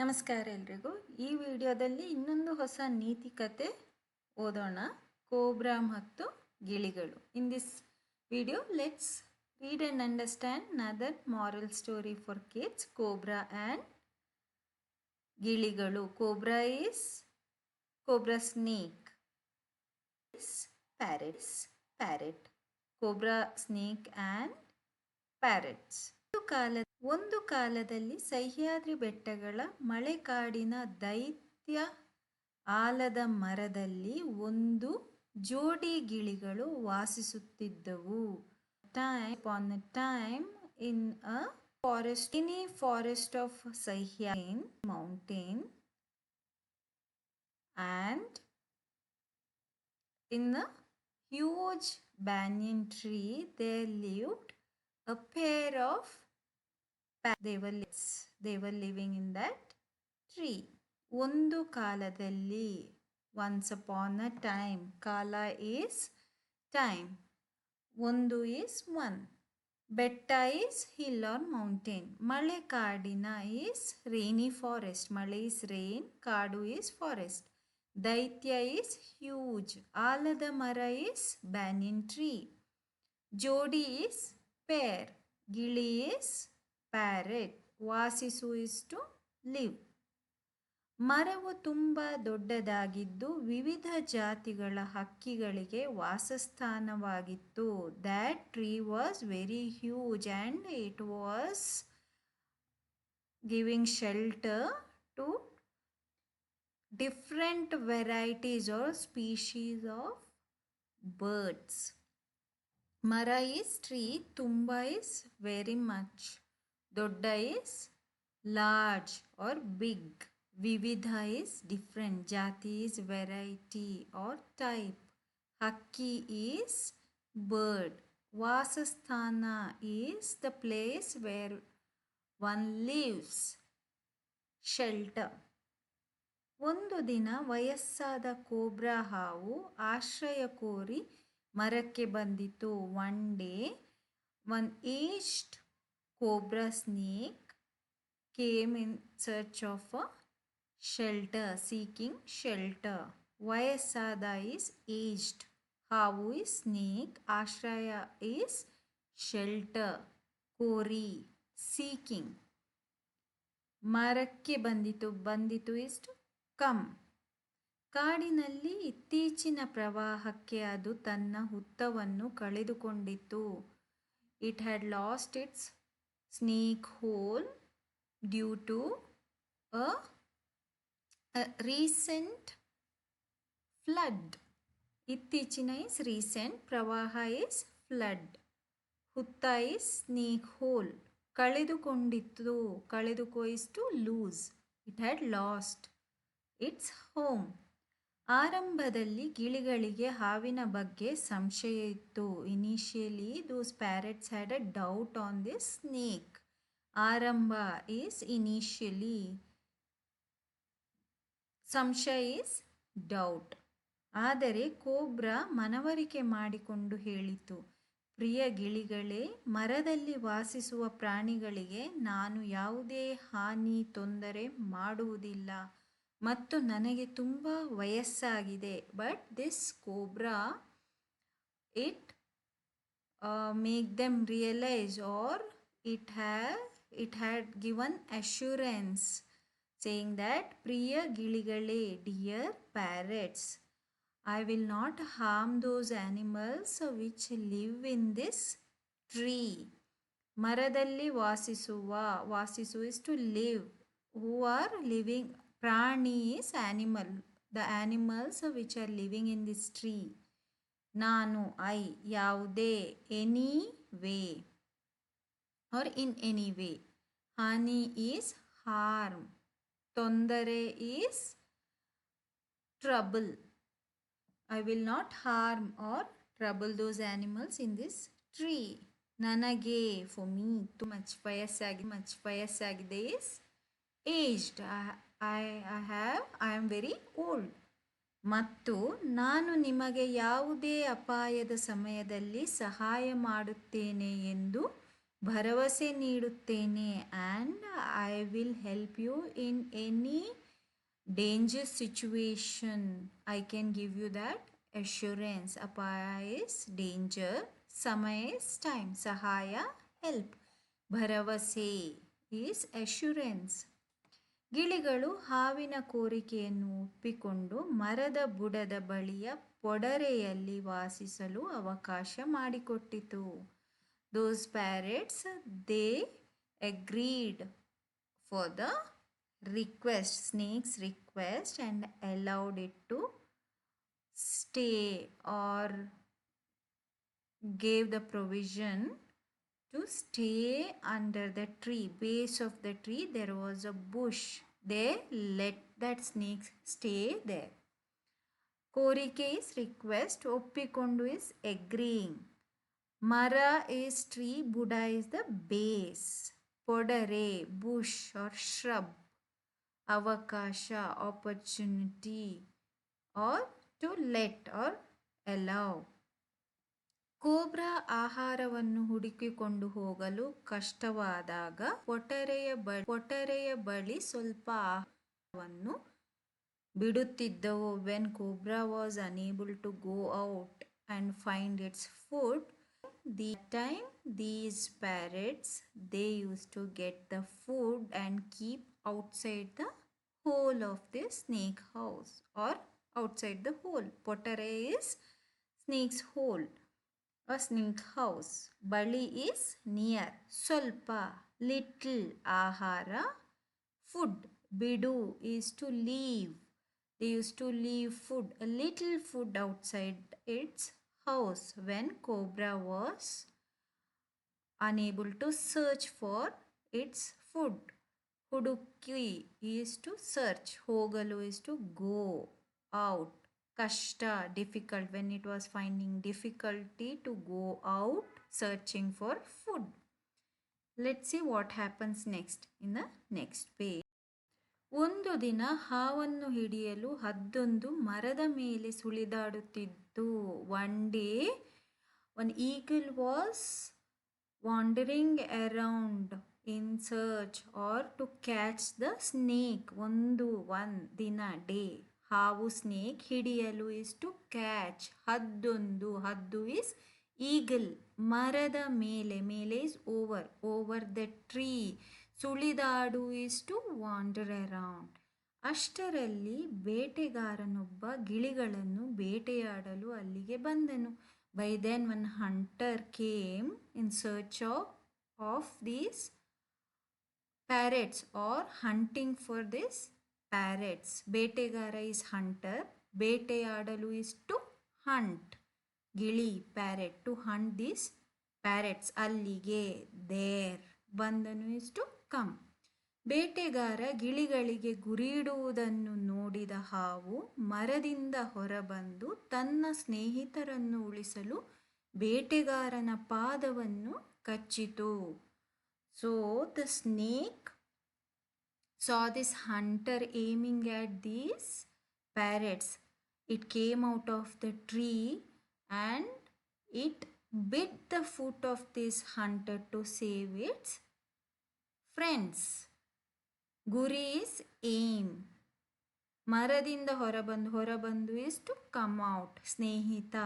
ನಮಸ್ಕಾರ ಎಲ್ರಿಗೂ. ಈ ವಿಡಿಯೋದಲ್ಲಿ ಇನ್ನೊಂದು ಹೊಸ ನೀತಿ ಕತೆ ಓದೋಣ. ಕೋಬ್ರಾ ಮತ್ತು ಗಿಳಿಗಳು. In this video let's read and understand another moral story for kids, Cobra and Giligalu. Cobra is cobra snake. Parrot. Cobra snake and parrots. ಒಂದು ಕಾಲದಲ್ಲಿ ಸಹ್ಯಾದ್ರಿ ಬೆಟ್ಟಗಳ ಮಳೆಕಾಡಿನ ದೈತ್ಯ ಆಲದ ಮರದಲ್ಲಿ ಒಂದು ಜೋಡಿ ಗಿಳಿಗಳು ವಾಸಿಸುತ್ತಿದ್ದವು. Upon a time in a forest of Sahyan mountain, and in a huge banyan tree there lived a pair of parrots. They were living in that tree. ಒಂದು ಕಾಲದಲ್ಲಿ, once upon a time, ಕಾಲ is time, ಒಂದು is one, ಬೆಟ್ಟ is hill or mountain, ಮಳೆ ಕಾಡಿನ is rainy forest, ಮಳೆ is rain, ಕಾಡು is forest, ದೈತ್ಯ is huge, ಆಲದ ಮರ is banyan tree, ಜೋಡಿ is pair, ಗಿಳಿ is parrot, ವಾಸಿಸು is to live. ಮರವು ತುಂಬ ದೊಡ್ಡದಾಗಿದ್ದು ವಿವಿಧ ಜಾತಿಗಳ ಹಕ್ಕಿಗಳಿಗೆ ವಾಸಸ್ಥಾನವಾಗಿತ್ತು. That tree was very huge and it was giving shelter to different varieties or species of birds. ಮರ is tree, ತುಂಬ is very much, ದೊಡ್ಡ is large or big, ವಿವಿಧ is different, ಜಾತಿ is variety or type, ಹಕ್ಕಿ is bird, ವಾಸಸ್ಥಾನ is the place where one lives, shelter. ಒಂದು ದಿನ ವಯಸ್ಸಾದ ಕೋಬ್ರಾ ಹಾವು ಆಶ್ರಯ ಕೋರಿ ಮರಕ್ಕೆ ಬಂದಿತು. One day one aged cobra snake came in search of a shelter, seeking shelter. ವಯಸ್ಸಾದ is aged, ಹಾವು is snake, ಆಶ್ರಯ is shelter, ಕೋರಿ seeking, ಮರಕ್ಕೆ ಬಂದಿತು is to come. ಕಾಡಿನಲ್ಲಿ ಇತ್ತೀಚಿನ ಪ್ರವಾಹಕ್ಕೆ ಅದು ತನ್ನ ಹುತ್ತವನ್ನು ಕಳೆದುಕೊಂಡಿತು. It had lost its snake hole due to a recent flood. ಇತ್ತೀಚಿನ is recent, ಪ್ರವಾಹ is flood, ಹುತ್ತ is snake hole, ಕಳೆದುಕೋ is to lose, it had lost its home. ಆರಂಭದಲ್ಲಿ ಗಿಳಿಗಳಿಗೆ ಹಾವಿನ ಬಗ್ಗೆ ಸಂಶಯ ಇತ್ತು. Initially those parrots had a doubt on this snake. ಆರಂಭ is initially, ಸಂಶಯ is doubt. ಆದರೆ ಕೋಬ್ರಾ ಮನವರಿಕೆ ಮಾಡಿಕೊಂಡು ಹೇಳಿತು, ಪ್ರಿಯ ಗಿಳಿಗಳೇ, ಮರದಲ್ಲಿ ವಾಸಿಸುವ ಪ್ರಾಣಿಗಳಿಗೆ ನಾನು ಯಾವುದೇ ಹಾನಿ ತೊಂದರೆ ಮಾಡುವುದಿಲ್ಲ ಮತ್ತು ನನಗೆ ತುಂಬ ವಯಸ್ಸಾಗಿದೆ. But this cobra it make them realise are it had given assurance saying that, priya giligale, dear parrots, I will not harm those animals which live in this tree. ಮರದಲ್ಲಿ ವಾಸಿಸು is to live, who are living, ಪ್ರಾಣಿ is animal, the animals which are living in this tree. ನಾನು ಯಾವುದೇ, any way or in any way, ಹಾನಿ is harm, ತೊಂದರೆ is trouble, I will not harm or trouble those animals in this tree. ನನಗೆ, for me, too much ವಯಸ್ಸಾಗಿದೆ is aged, I am very old. ಮತ್ತು ನಾನು ನಿಮಗೆ ಯಾವುದೇ ಅಪಾಯದ ಸಮಯದಲ್ಲಿ ಸಹಾಯ ಮಾಡುತ್ತೇನೆ ಎಂದು ಭರವಸೆ ನೀಡುತ್ತೇನೆ and I will help you in any danger situation. I can give you that assurance. Apaya is danger, samaya is time, sahaya help, bharavase is assurance. ಗಿಳಿಗಳು ಹಾವಿನ ಕೋರಿಕೆಯನ್ನು ಒಪ್ಪಿಕೊಂಡು ಮರದ ಬುಡದ ಬಳಿಯ ಪೊಡರೆಯಲ್ಲಿ ವಾಸಿಸಲು ಅವಕಾಶ ಮಾಡಿಕೊಟ್ಟಿತು. Those parrots, they agreed for the snake's request and allowed it to stay, or gave the provision to stay under the tree. Base of the tree there was a bush. They let that snake stay there. ಕೋರಿಕೆ is request, ಒಪ್ಪಿಕೊಂಡು is agreeing. Mara is tree, Buddha is the base. Podare, bush or shrub. Avakasha, opportunity, or to let or allow. Cobra ಆಹಾರವನ್ನು ಹುಡುಕಿಕೊಂಡು ಹೋಗಲು ಕಷ್ಟವಾದಾಗ ಪೊಟರೆಯ ಬಳಿ ಸ್ವಲ್ಪ ಆಹಾರವನ್ನು ಬಿಡುತ್ತಿದ್ದವು. When cobra was unable to go out and find its food, the time these parrots, they used to get the food and keep outside the hole of the snake house, or outside the hole. Potare is snake's hole, a snake house. Bali is near. Solpa, little. Ahara, food. Bidu is to leave. They used to leave food, a little food outside its house when Cobra was unable to search for its food. Huduki is to search. Hogalu is to go out. Kashta, difficult, when it was finding difficulty to go out searching for food. Let's see what happens next in the next page. ಒಂದು ದಿನ ಹಾವನ್ನು ಹಿಡಿಯಲು ಹದ್ದೊಂದು ಮರದ ಮೇಲೆ ಸುಳಿದಾಡುತ್ತಿದ್ದು. One day one eagle was wandering around in search or to catch the snake. One ದಿನ, day. ಹಾವು ಸ್ನೇಕ್, ಹಿಡಿಯಲು ಇಸ್ ಟು ಕ್ಯಾಚ್. ಹದ್ದೊಂದು, ಹದ್ದು ಇಸ್ ಈಗಲ್, ಮರದ ಮೇಲೆ ಇಸ್ ಓವರ್ ದ ಟ್ರೀ. ಸುಳಿದಾಡು ಇಸ್ ಟು ವಾಂಡರ್ ಅರೌಂಡ್. ಅಷ್ಟರಲ್ಲಿ ಬೇಟೆಗಾರನೊಬ್ಬ ಗಿಳಿಗಳನ್ನು ಬೇಟೆಯಾಡಲು ಅಲ್ಲಿಗೆ ಬಂದನು. By then one hunter came in search of these parrots or hunting for this parrots. ಬೇಟೆಗಾರ ಇಸ್ ಹಂಟರ್, ಬೇಟೆಯಾಡಲು ಇಸ್ ಟು ಹಂಟ್. ಗಿಳಿ parrot, to hunt this parrots, ಅಲ್ಲಿಗೆ. ದೇರ್, ಬಂದನು ಇಸ್ ಟು ಕಮ್. ಬೇಟೆಗಾರ ಗಿಳಿಗಳಿಗೆ ಗುರಿಯಿಡುವುದನ್ನು ನೋಡಿದ ಹಾವು ಮರದಿಂದ ಹೊರಬಂದು ತನ್ನ ಸ್ನೇಹಿತರನ್ನು ಉಳಿಸಲು ಬೇಟೆಗಾರನ ಪಾದವನ್ನು ಕಚ್ಚಿತು. So the snake saw this hunter aiming at these parrots. It came out of the tree and it bit the foot of this hunter to save its friends. ಗುರಿ ಇಸ್ ಏಮ್. ಮರದಿಂದ ಹೊರಬಂದು ಇಸ್ ಟು ಕಮ್ ಔಟ್. ಸ್ನೇಹಿತ,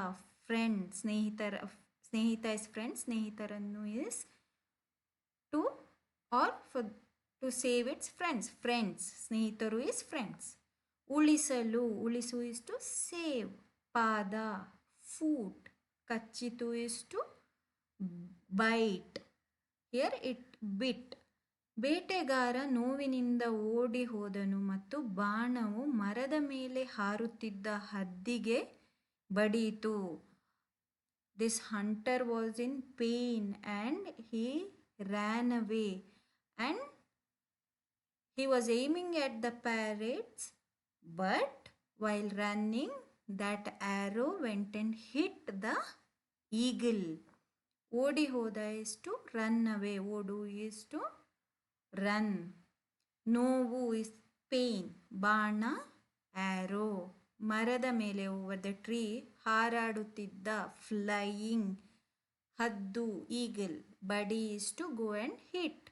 friend, ಸ್ನೇಹಿತ is friend, ಸ್ನೇಹಿತರನ್ನು is to or for to save its friends, ಸ್ನೇಹಿತರು is friends. ಉಳಿಸು is to save. ಪಾದ, foot. ಕಚ್ಚಿತು is to bite. Here it bit. ಬೇಟೆಗಾರ ನೋವಿನಿಂದ ಓಡಿ ಹೋದನು ಮತ್ತು ಬಾಣವು ಮರದ ಮೇಲೆ ಹಾರುತ್ತಿದ್ದ ಹದ್ದಿಗೆ ಬಡಿಯಿತು. This hunter was in pain and he ran away and he was aiming at the parrots, but while running that arrow went and hit the eagle. ಓಡಿ ಹೋದ is to run away. ಓಡು is to run. ನೋವು is pain. ಬಾಣ, arrow. ಮರದ ಮೇಲೆ over the tree ಹಾರಾಡುತ್ತಿದ್ದ, flying, ಹದ್ದು, eagle. Buddy is to go and hit.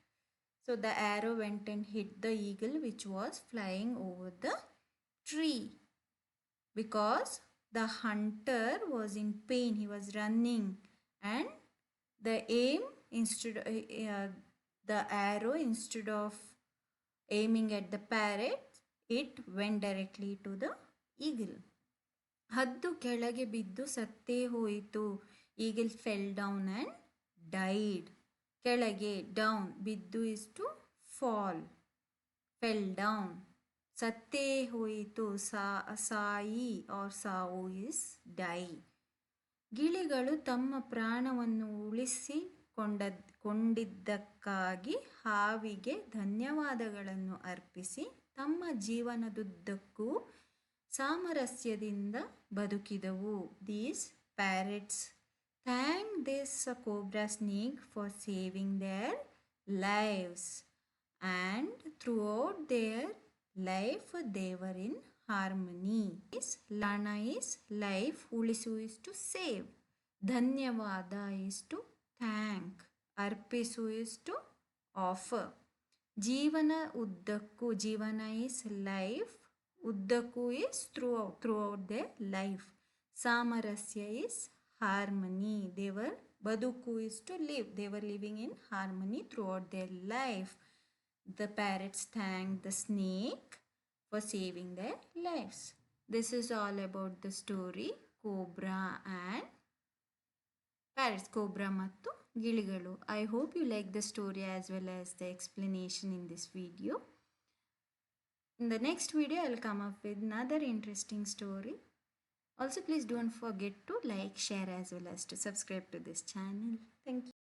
So the arrow went and hit the eagle which was flying over the tree, because the hunter was in pain. He was running, and the aim instead the arrow, instead of aiming at the parrot, it went directly to the eagle. ಹದ್ದು ಕೆಳಗೆ ಬಿದ್ದು ಸತ್ತೇ ಹೋಯಿತು. Eagle fell down and died. ಕೆಳಗೆ, down, ಬಿದ್ದು is to fall, fell down. ಸತ್ತೇ ಹೋಯಿತು, ಸಾಯಿ ಆರ್ ಸಾವು ಇಸ್ ಡೈ. ಗಿಳಿಗಳು ತಮ್ಮ ಪ್ರಾಣವನ್ನು ಕೊಂಡಿದ್ದಕ್ಕಾಗಿ ಹಾವಿಗೆ ಧನ್ಯವಾದಗಳನ್ನು ಅರ್ಪಿಸಿ ತಮ್ಮ ಜೀವನದುದ್ದಕ್ಕೂ ಸಾಮರಸ್ಯದಿಂದ ಬದುಕಿದವು. These parrots thank this cobra snake for saving their lives, and throughout their life they were in harmony. Lana is life, ulisu is to save, ಧನ್ಯವಾದ is to thank, ಅರ್ಪಿಸು is to offer. ಜೀವನ ಉದ್ದಕ್ಕೂ, ಜೀವನ is life, ಉದ್ದಕ್ಕೂ is throughout their life. ಸಾಮರಸ್ಯ is harmony. They were, ಬದುಕು is to live. They were living in harmony throughout their life. The parrots thanked the snake for saving their lives. This is all about the story Cobra and Parrots, Cobra Mattu Giligalu. I hope you like the story as well as the explanation in this video. In the next video, I will come up with another interesting story. Also, please don't forget to like, share as well as to subscribe to this channel. Thank you.